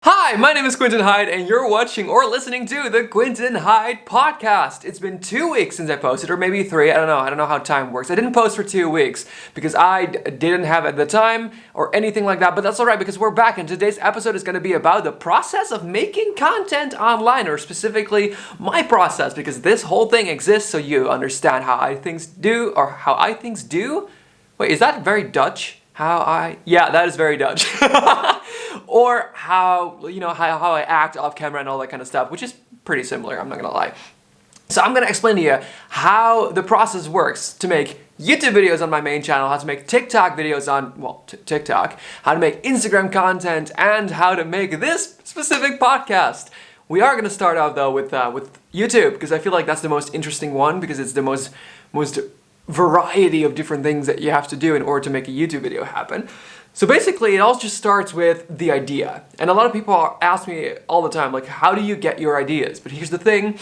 Hi, my name is Quinten Hyde, and you're watching or listening to the Quinten Hyde podcast. It's been 2 weeks since I posted, or maybe 3, I don't know how time works. I didn't post for 2 weeks because I didn't have at the time or anything like that, but that's alright because we're back, and today's episode is going to be about the process of making content online, or specifically my process, because this whole thing exists so you understand how I things do. Wait, is that very Dutch? Yeah, that is very Dutch. Or how I act off camera and all that kind of stuff, which is pretty similar, I'm not gonna lie. So I'm gonna explain to you how the process works to make YouTube videos on my main channel, how to make TikTok videos on, TikTok, how to make Instagram content, and how to make this specific podcast. We are gonna start off though with YouTube, because I feel like that's the most interesting one, because it's the most variety of different things that you have to do in order to make a YouTube video happen. So basically, it all just starts with the idea. And a lot of people ask me all the time, like, how do you get your ideas? But here's the thing,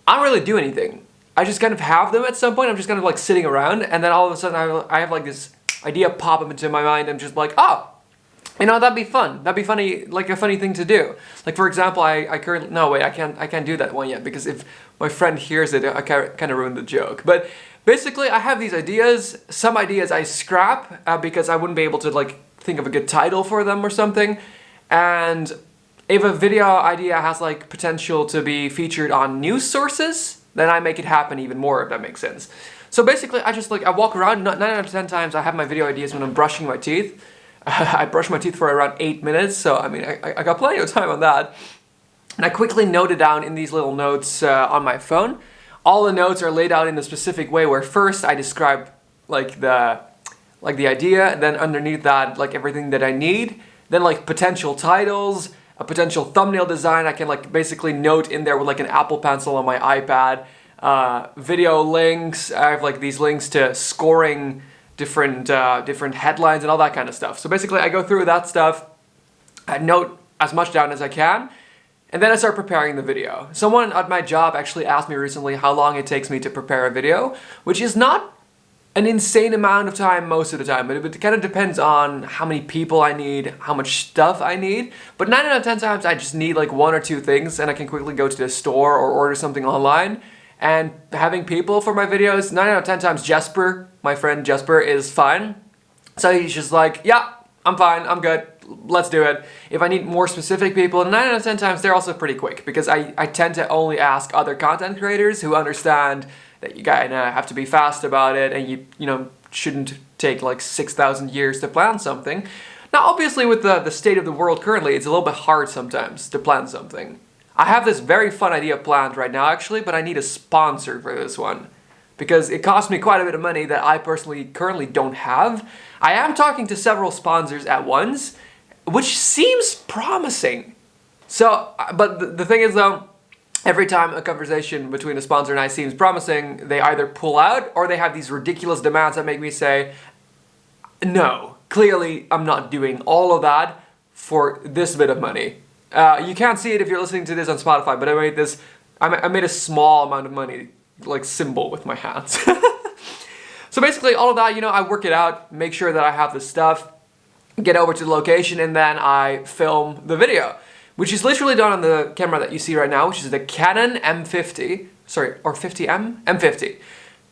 I don't really do anything. I just kind of have them at some point. I'm just kind of like sitting around, and then all of a sudden I have like this idea pop up into my mind. I'm just like, oh, that'd be fun. That'd be funny, like a funny thing to do. Like, for example, I can't do that one yet, because if my friend hears it, I kind of ruined the joke. But basically, I have these ideas. Some ideas I scrap because I wouldn't be able to like think of a good title for them or something. And if a video idea has like potential to be featured on news sources, then I make it happen even more, if that makes sense. So basically, I walk around. 9 out of 10 times I have my video ideas when I'm brushing my teeth. I brush my teeth for around 8 minutes, so I mean, I got plenty of time on that. And I quickly note it down in these little notes on my phone. All the notes are laid out in a specific way, where first I describe like the idea, and then underneath that, like everything that I need. Then like potential titles, a potential thumbnail design, I can like basically note in there with like an Apple Pencil on my iPad. Video links, I have like these links to scoring different headlines and all that kind of stuff. So basically I go through that stuff, I note as much down as I can, and then I start preparing the video. Someone at my job actually asked me recently how long it takes me to prepare a video, which is not an insane amount of time most of the time, but it kind of depends on how many people I need, how much stuff I need. But 9 out of 10 times I just need like 1 or 2 things, and I can quickly go to the store or order something online. And having people for my videos, 9 out of 10 times Jesper, my friend Jesper, is fine. So he's just like, yeah, I'm fine, I'm good, let's do it. If I need more specific people, 9 out of 10 times they're also pretty quick, because I tend to only ask other content creators who understand that you kind of have to be fast about it, and you shouldn't take like 6,000 years to plan something. Now obviously with the state of the world currently, it's a little bit hard sometimes to plan something. I have this very fun idea planned right now actually, but I need a sponsor for this one, because it costs me quite a bit of money that I personally currently don't have. I am talking to several sponsors at once, which seems promising. So, but the thing is though, every time a conversation between a sponsor and I seems promising, they either pull out or they have these ridiculous demands that make me say, no, clearly I'm not doing all of that for this bit of money. You can't see it if you're listening to this on Spotify, but I made a small amount of money, like symbol with my hands. So basically all of that, I work it out, make sure that I have the stuff, get over to the location, and then I film the video, which is literally done on the camera that you see right now, which is the Canon M50, or 50M? M50.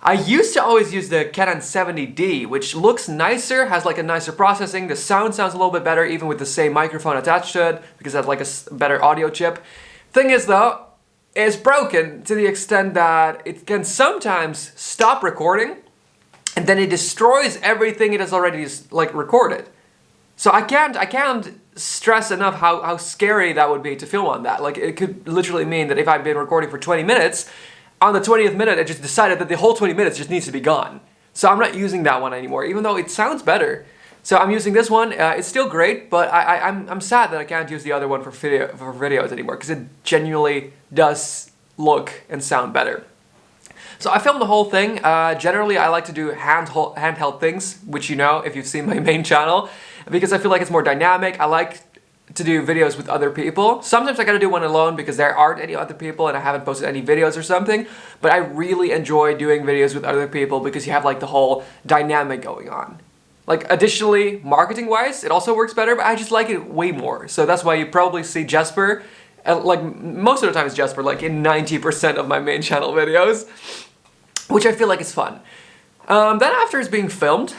I used to always use the Canon 70D, which looks nicer, has like a nicer processing, the sound sounds a little bit better even with the same microphone attached to it, because it has like a better audio chip. Thing is though, it's broken to the extent that it can sometimes stop recording, and then it destroys everything it has already like recorded. So I can't stress enough how scary that would be to film on that. Like, it could literally mean that if I've been recording for 20 minutes, on the 20th minute I just decided that the whole 20 minutes just needs to be gone. So I'm not using that one anymore, even though it sounds better. So I'm using this one. It's still great, but I'm sad that I can't use the other one for videos anymore, because it genuinely does look and sound better. So I filmed the whole thing. Generally I like to do handheld things, which if you've seen my main channel, because I feel like it's more dynamic. I like to do videos with other people. Sometimes I gotta do one alone because there aren't any other people and I haven't posted any videos or something, but I really enjoy doing videos with other people because you have like the whole dynamic going on. Like additionally, marketing wise, it also works better, but I just like it way more. So that's why you probably see Jesper, like most of the time it's Jesper, like in 90% of my main channel videos, which I feel like is fun. Then after it's being filmed,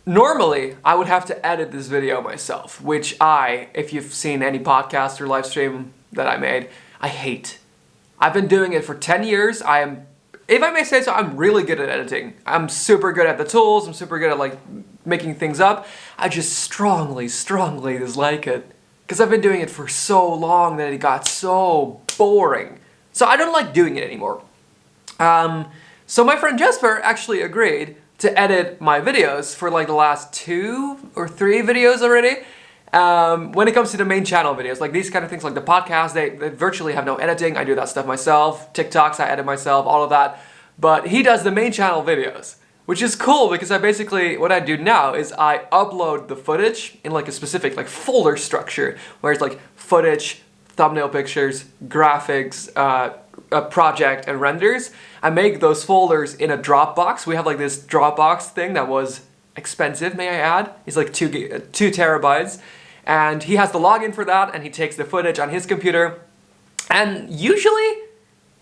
normally I would have to edit this video myself, which if you've seen any podcast or live stream that I made, I hate. I've been doing it for 10 years. If I may say so, I'm really good at editing. I'm super good at the tools. I'm super good at like making things up. I just strongly dislike it. Because I've been doing it for so long that it got so boring. So I don't like doing it anymore. So my friend Jesper actually agreed to edit my videos for like the last 2 or 3 videos already. When it comes to the main channel videos, like these kind of things, like the podcast, they virtually have no editing. I do that stuff myself. TikToks, I edit myself, all of that. But he does the main channel videos, which is cool because what I do now is I upload the footage in like a specific like folder structure where it's like footage, thumbnail pictures, graphics, a project, and renders. I make those folders in a Dropbox. We have like this Dropbox thing that was expensive, may I add. It's like 2 terabytes. And he has the login for that, and he takes the footage on his computer. And usually,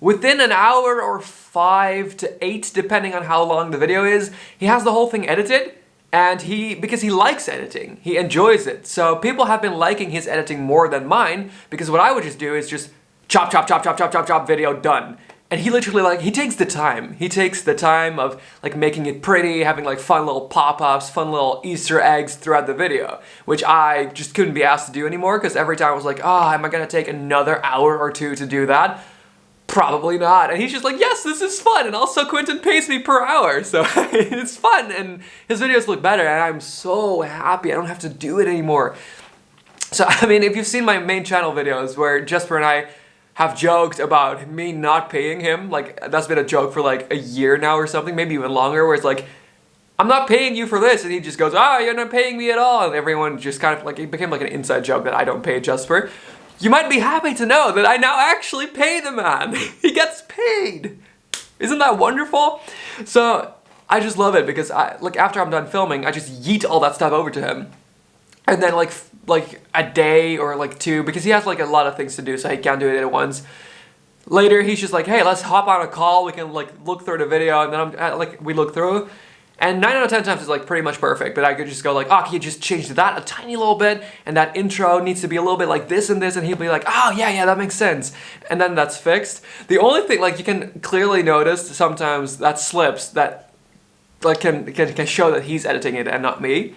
within an hour or 5 to 8, depending on how long the video is, he has the whole thing edited. And because he likes editing, he enjoys it. So people have been liking his editing more than mine, because what I would just do is just chop, video, done. And he literally he takes the time. He takes the time of like making it pretty, having like fun little pop-ups, fun little Easter eggs throughout the video, which I just couldn't be asked to do anymore because every time I was like, oh, am I gonna take another hour or 2 to do that? Probably not. And he's just like, yes, this is fun. And also Quinten pays me per hour. So it's fun and his videos look better and I'm so happy I don't have to do it anymore. So I mean, if you've seen my main channel videos where Jesper and I have joked about me not paying him, like that's been a joke for like a year now or something, maybe even longer, where it's like, I'm not paying you for this, and he just goes, you're not paying me at all, and everyone just kind of like, it became like an inside joke that I don't pay Jesper. You might be happy to know that I now actually pay the man. He gets paid. Isn't that wonderful? So I just love it because after I'm done filming, I just yeet all that stuff over to him. And then like a day or like 2, because he has like a lot of things to do, so he can't do it at once. Later, he's just like, hey, let's hop on a call. We can like look through the video, and then we look through. And 9 out of 10 times it's like pretty much perfect, but I could just go like, can you just change that a tiny little bit? And that intro needs to be a little bit like this and this, and he'll be like, oh yeah, that makes sense. And then that's fixed. The only thing, like you can clearly notice sometimes that slips, that like can show that he's editing it and not me,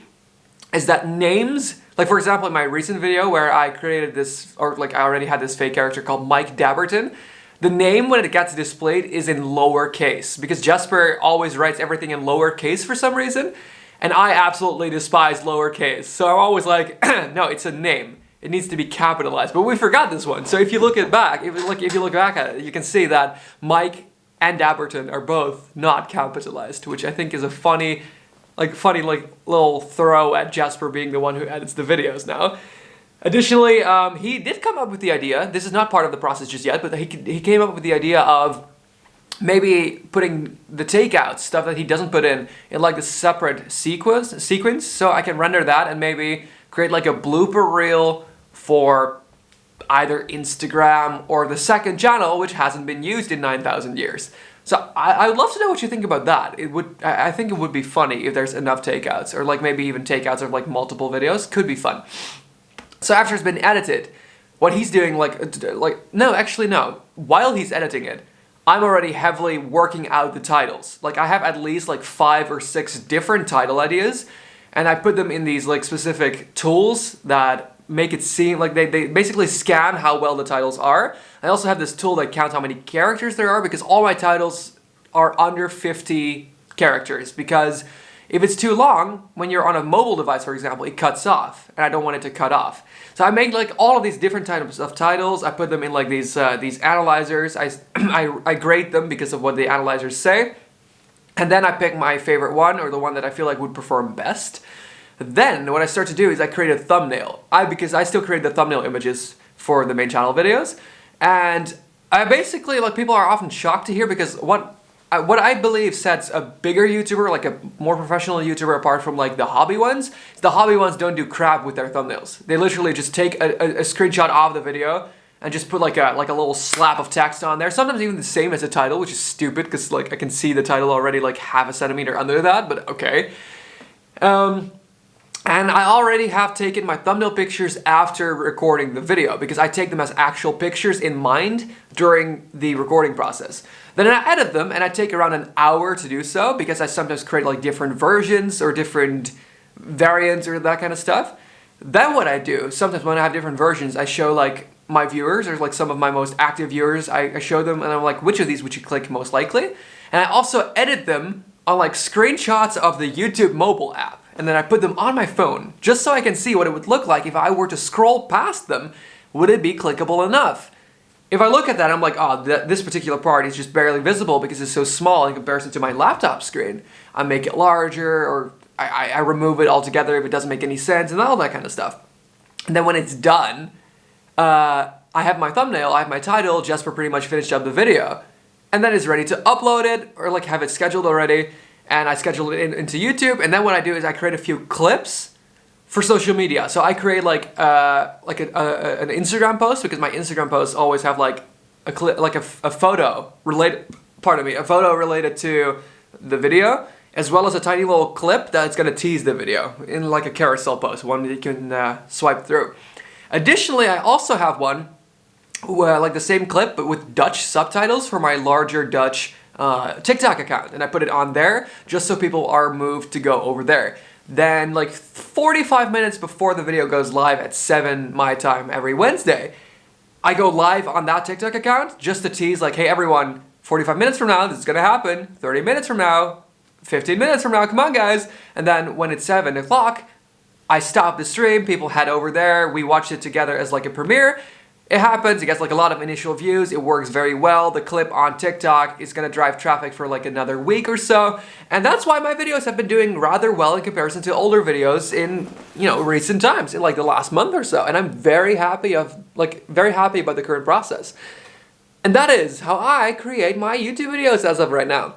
is that names, like for example in my recent video where I created this, or like I already had this fake character called Mike Dabberton, the name when it gets displayed is in lowercase, because Jesper always writes everything in lowercase for some reason, and I absolutely despise lowercase. So I'm always like, no, it's a name. It needs to be capitalized. But we forgot this one. So if you look back at it, you can see that Mike and Dabberton are both not capitalized, which I think is a funny little throw at Jesper being the one who edits the videos now. Additionally, he did come up with the idea, this is not part of the process just yet, but he came up with the idea of maybe putting the takeouts, stuff that he doesn't put in like a separate sequence, so I can render that and maybe create like a blooper reel for either Instagram or the second channel, which hasn't been used in 9,000 years. So I would love to know what you think about that. I think it would be funny if there's enough takeouts, or like maybe even takeouts of like multiple videos. Could be fun. So after it's been edited, what he's doing no. While he's editing it, I'm already heavily working out the titles. Like I have at least like 5 or 6 different title ideas, and I put them in these like specific tools that make it seem like they basically scan how well the titles are. I also have this tool that counts how many characters there are, because all my titles are under 50 characters, because if it's too long, when you're on a mobile device, for example, it cuts off, and I don't want it to cut off. So I make like all of these different types of titles. I put them in like these analyzers. I grade them because of what the analyzers say, and then I pick my favorite one, or the one that I feel like would perform best. Then what I start to do is I create a thumbnail. Because I still create the thumbnail images for the main channel videos, and I basically, like, people are often shocked to hear, because what what I believe sets a bigger YouTuber, like a more professional YouTuber, apart from like the hobby ones. The hobby ones don't do crap with their thumbnails. They literally just take a screenshot of the video and just put like a little slap of text on there. Sometimes even the same as the title, which is stupid because like I can see the title already like half a centimeter under that, but okay. And I already have taken my thumbnail pictures after recording the video because I take them as actual pictures in mind during the recording process. Then I edit them and I take around an hour to do so because I sometimes create like different versions or different variants or that kind of stuff. Then what I do, sometimes when I have different versions, I show like my viewers or like some of my most active viewers, I show them and I'm like, which of these would you click most likely? And I also edit them on like screenshots of the YouTube mobile app. And then I put them on my phone just so I can see what it would look like if I were to scroll past them. Would it be clickable enough? If I look at that, I'm like, oh, this particular part is just barely visible because it's so small in comparison to my laptop screen. I make it larger or I remove it altogether if it doesn't make any sense and all that kind of stuff. And then when it's done, I have my thumbnail, I have my title, Jesper pretty much finished up the video. And then it's ready to upload it or like have it scheduled already. And I schedule it into YouTube, and then what I do is I create a few clips for social media. So I create like an Instagram post because my Instagram posts always have like a clip, like a photo related. Pardon me, a photo related to the video, as well as a tiny little clip that's gonna tease the video in like a carousel post, one that you can swipe through. Additionally, I also have one like the same clip but with Dutch subtitles for my larger Dutch TikTok account, and I put it on there just so people are moved to go over there. Then like 45 minutes before the video goes live at 7 my time every Wednesday, I go live on that TikTok account just to tease like, hey everyone, 45 minutes from now this is gonna happen, 30 minutes from now, 15 minutes from now, come on guys. And then when it's 7 o'clock, I stop the stream, people head over there, we watch it together as like a premiere. It happens, it gets like a lot of initial views, it works very well. The clip on TikTok is gonna drive traffic for like another week or so. And that's why my videos have been doing rather well in comparison to older videos in, recent times, in like the last month or so. And I'm very happy about the current process. And that is how I create my YouTube videos as of right now.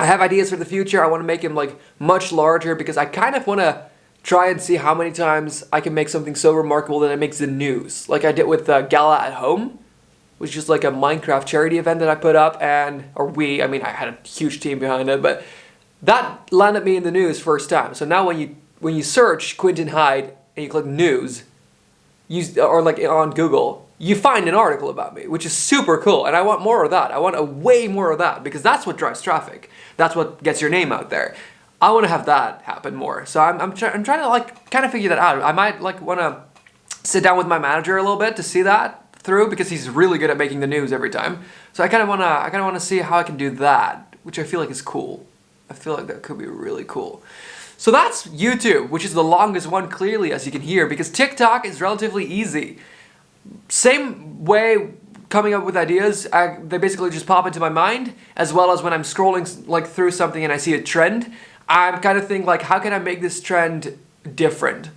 I have ideas for the future. I wanna make them like much larger because I kind of wanna try and see how many times I can make something so remarkable that it makes the news. Like I did with Gala at Home, which is just like a Minecraft charity event that I put up I had a huge team behind it, but that landed me in the news first time. So now when you search Quinten Hyde and you click news, or like on Google, you find an article about me, which is super cool. And I want more of that. I want way more of that because that's what drives traffic. That's what gets your name out there. I want to have that happen more. So I'm trying to like kind of figure that out. I might like want to sit down with my manager a little bit to see that through because he's really good at making the news every time. So I kind of want to see how I can do that, which I feel like is cool. I feel like that could be really cool. So that's YouTube, which is the longest one clearly, as you can hear, because TikTok is relatively easy. Same way coming up with ideas, they basically just pop into my mind, as well as when I'm scrolling like through something and I see a trend, I'm kind of thinking like, how can I make this trend different?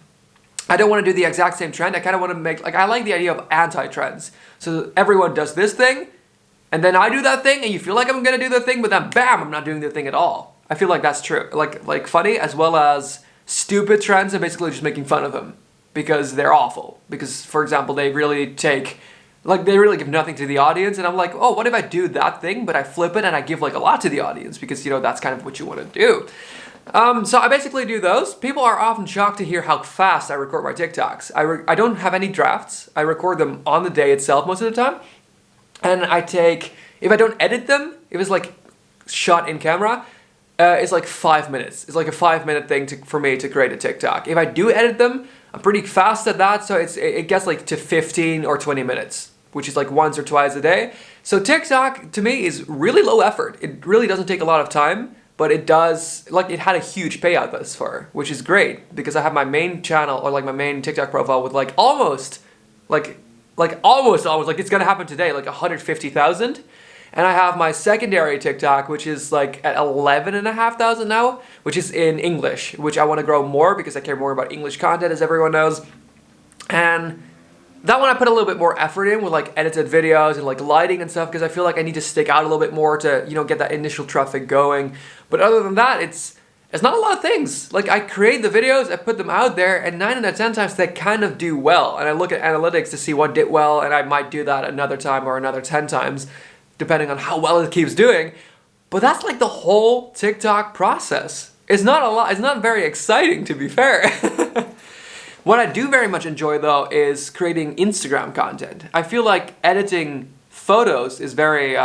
I don't want to do the exact same trend. I kind of want to make, like, I like the idea of anti-trends. So everyone does this thing, and then I do that thing, and you feel like I'm going to do the thing, but then bam, I'm not doing the thing at all. I feel like that's true. Like funny as well as stupid trends and basically just making fun of them because they're awful. Because, for example, they really give nothing to the audience, and I'm like, oh, what if I do that thing, but I flip it and I give like a lot to the audience because, that's kind of what you want to do. So I basically do those. People are often shocked to hear how fast I record my TikToks. I don't have any drafts. I record them on the day itself most of the time. And if I don't edit them, if it's like shot in camera, it's like 5 minutes. It's like a 5-minute thing for me to create a TikTok. If I do edit them, I'm pretty fast at that, so it gets like to 15 or 20 minutes, which is like once or twice a day. So TikTok, to me, is really low effort. It really doesn't take a lot of time, but it does, it had a huge payout thus far, which is great, because I have my main channel, or like my main TikTok profile with like almost, it's gonna happen today, like 150,000. And I have my secondary TikTok, which is like at 11,500 now, which is in English, which I want to grow more because I care more about English content, as everyone knows. And That one I put a little bit more effort in with like edited videos and like lighting and stuff because I feel like I need to stick out a little bit more to, you know, get that initial traffic going. But other than that, it's not a lot of things. Like I create the videos, I put them out there, and 9 out of 10 times they kind of do well. And I look at analytics to see what did well, and I might do that another time or another 10 times, depending on how well it keeps doing. But that's like the whole TikTok process. It's not a lot, it's not very exciting, to be fair. What I do very much enjoy though is creating Instagram content. I feel like editing photos is very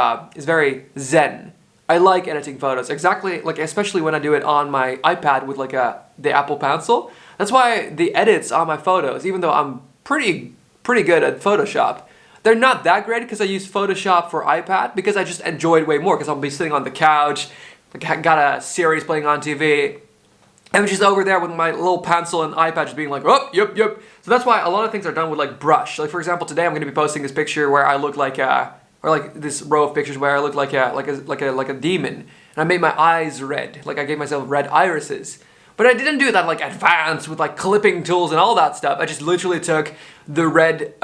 zen. I like editing photos, exactly, like especially when I do it on my iPad with like the Apple Pencil. That's why the edits on my photos, even though I'm pretty good at Photoshop, they're not that great because I use Photoshop for iPad because I just enjoy it way more because I'll be sitting on the couch, like got a series playing on TV. I'm just over there with my little pencil and iPad just being like, oh, yep. So that's why a lot of things are done with like brush. Like for example, today I'm going to be posting this picture where I look like or like this row of pictures where I look like a demon, and I made my eyes red. Like I gave myself red irises. But I didn't do that like advanced with like clipping tools and all that stuff. I just literally took the red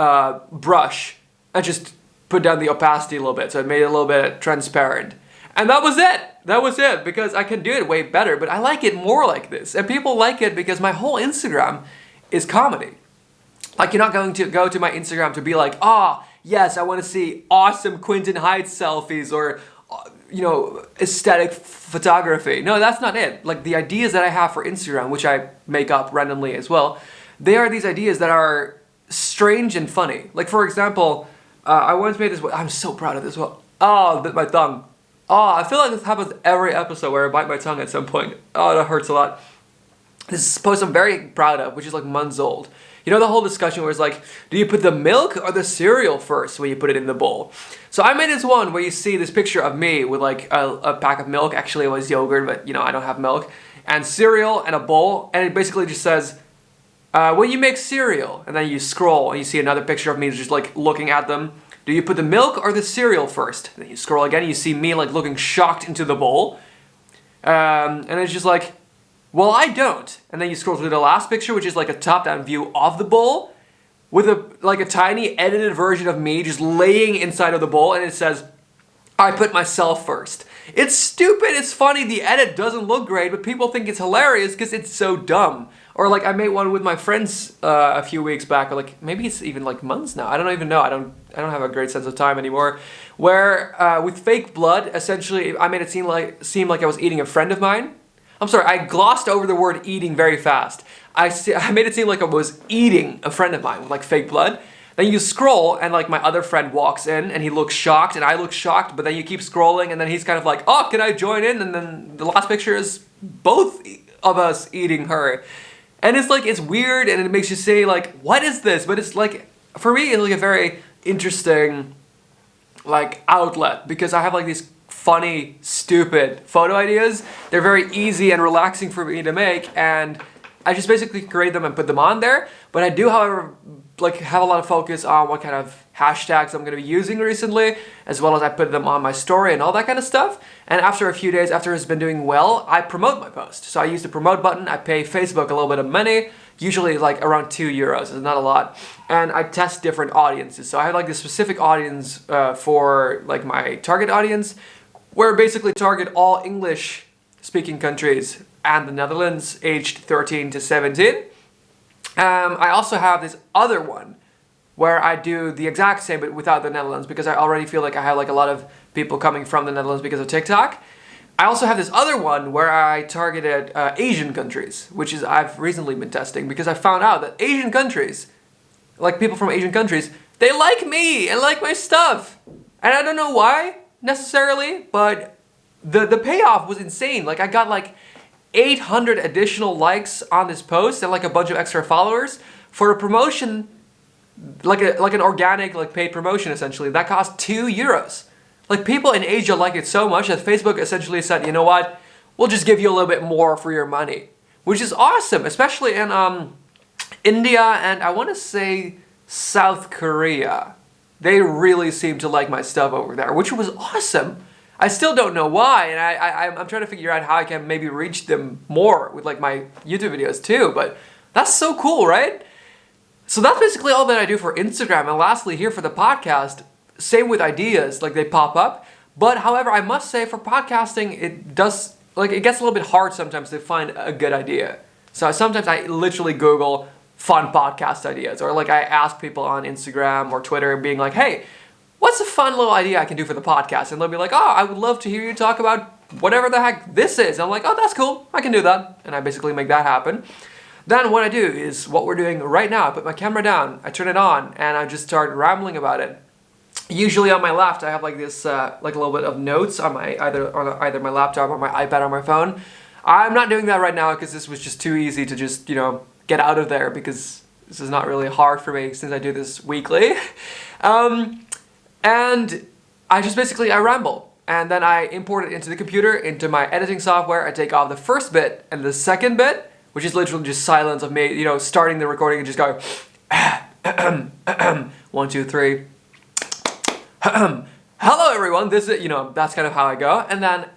brush and just put down the opacity a little bit, so it made it a little bit transparent. And that was it. That was it, because I can do it way better, but I like it more like this. And people like it because my whole Instagram is comedy. Like, you're not going to go to my Instagram to be like, ah, yes, I want to see awesome Quinten Hyde selfies or, you know, aesthetic photography. No, that's not it. Like, the ideas that I have for Instagram, which I make up randomly as well, they are these ideas that are strange and funny. Like, for example, I once made this, I'm so proud of this one. Oh, I bit my tongue. Oh, I feel like this happens every episode where I bite my tongue at some point. Oh, that hurts a lot. This is a post I'm very proud of, which is like months old. You know the whole discussion where it's like, do you put the milk or the cereal first when you put it in the bowl? So I made this one where you see this picture of me with like a pack of milk. Actually, it was yogurt, but you know, I don't have milk. And cereal and a bowl. And it basically just says, when you make cereal, and then you scroll and you see another picture of me just like looking at them. Do you put the milk or the cereal first? And then you scroll again and you see me like looking shocked into the bowl. And it's just like, well, I don't. And then you scroll through the last picture, which is like a top-down view of the bowl with a tiny edited version of me just laying inside of the bowl, and it says, I put myself first. It's stupid, it's funny, the edit doesn't look great, but people think it's hilarious because it's so dumb. Or like I made one with my friends a few weeks back, or like maybe it's even like months now. I don't even know. I don't have a great sense of time anymore. Where with fake blood, essentially, I made it seem like I was eating a friend of mine. I'm sorry, I glossed over the word eating very fast. I made it seem like I was eating a friend of mine with like fake blood. Then you scroll and like my other friend walks in and he looks shocked and I look shocked, but then you keep scrolling and then he's kind of like, oh, can I join in? And then the last picture is both of us eating her. And it's like, it's weird and it makes you say like, what is this? But it's like, for me, it's like a very interesting like outlet because I have like these funny, stupid photo ideas. They're very easy and relaxing for me to make, and I just basically create them and put them on there. But I do, however, like have a lot of focus on what kind of hashtags I'm going to be using recently, as well as I put them on my story and all that kind of stuff. And after a few days, after it's been doing well, I promote my post. So I use the promote button. I pay Facebook a little bit of money, usually like around €2. It's not a lot. And I test different audiences. So I have like this specific audience for like my target audience, where I basically target all English speaking countries and the Netherlands aged 13 to 17. I also have this other one where I do the exact same but without the Netherlands, because I already feel like I have like a lot of people coming from the Netherlands because of TikTok. I also have this other one where I targeted Asian countries, which is I've recently been testing because I found out that Asian countries, like people from Asian countries, they like me and like my stuff. And I don't know why necessarily, but the payoff was insane. Like I got like 800 additional likes on this post and like a bunch of extra followers for a promotion, like an organic like paid promotion essentially that cost €2. Like people in Asia like it so much that Facebook essentially said, you know what, we'll just give you a little bit more for your money, which is awesome, especially in India and I want to say South Korea. They really seem to like my stuff over there, which was awesome. I still don't know why, and I'm trying to figure out how I can maybe reach them more with like my YouTube videos too, but that's so cool, right? So that's basically all that I do for Instagram. And lastly, here for the podcast, same with ideas, like they pop up. But however, I must say for podcasting, it gets a little bit hard sometimes to find a good idea. So sometimes I literally Google fun podcast ideas, or like I ask people on Instagram or Twitter being like, hey, what's a fun little idea I can do for the podcast? And they'll be like, oh, I would love to hear you talk about whatever the heck this is. And I'm like, oh, that's cool. I can do that. And I basically make that happen. Then what I do is what we're doing right now. I put my camera down, I turn it on, and I just start rambling about it. Usually on my left, I have like this, like a little bit of notes on my either my laptop or my iPad or my phone. I'm not doing that right now because this was just too easy to just, get out of there, because this is not really hard for me since I do this weekly. And I just basically, I ramble. And then I import it into the computer, into my editing software. I take off the first bit and the second bit, which is literally just silence of me, starting the recording and just going, 1, 2, 3. Hello everyone, this is, that's kind of how I go. And then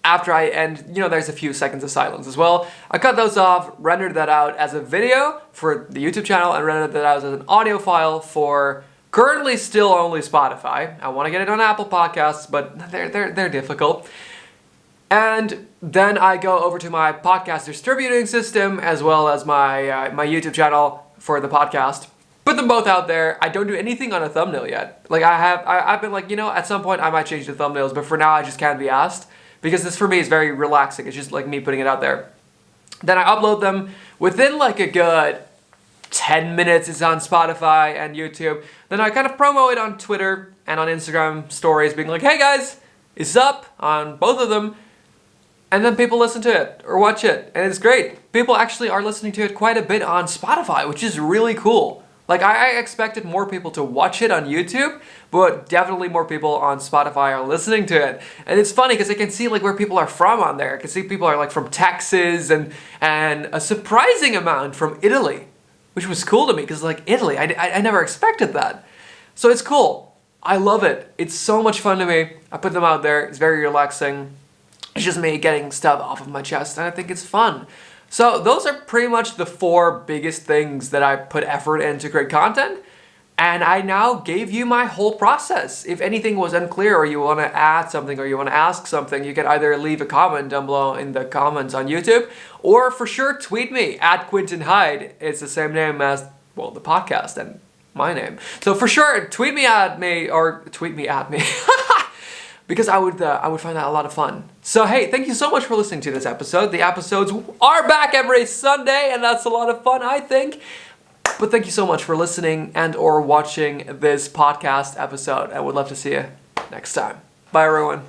after I end, there's a few seconds of silence as well. I cut those off, rendered that out as a video for the YouTube channel, and rendered that out as an audio file for currently still only Spotify. I want to get it on Apple Podcasts, but they're difficult. And then I go over to my podcast distributing system as well as my my YouTube channel for the podcast. Put them both out there. I don't do anything on a thumbnail yet. Like I've been like, at some point I might change the thumbnails, but for now I just can't be asked, because this for me is very relaxing. It's just like me putting it out there. Then I upload them within like a good 10 minutes. It's on Spotify and YouTube. Then I kind of promo it on Twitter and on Instagram stories, being like, hey guys, it's up on both of them. And then people listen to it or watch it, and it's great. People actually are listening to it quite a bit on Spotify, which is really cool. Like I expected more people to watch it on YouTube, but definitely more people on Spotify are listening to it. And it's funny because I can see like where people are from on there. I can see people are like from Texas and a surprising amount from Italy, which was cool to me because like Italy, I never expected that. So it's cool. I love it. It's so much fun to me. I put them out there. It's very relaxing. It's just me getting stuff off of my chest, and I think it's fun. So those are pretty much the 4 biggest things that I put effort in to create content. And I now gave you my whole process. If anything was unclear, or you want to add something, or you want to ask something, you can either leave a comment down below in the comments on YouTube, or for sure tweet me at Quinten Hyde. It's the same name as, well, the podcast and my name. So for sure, tweet me at me. Because I would find that a lot of fun. So hey, thank you so much for listening to this episode. The episodes are back every Sunday, and that's a lot of fun, I think. But thank you so much for listening and or watching this podcast episode. I would love to see you next time. Bye everyone.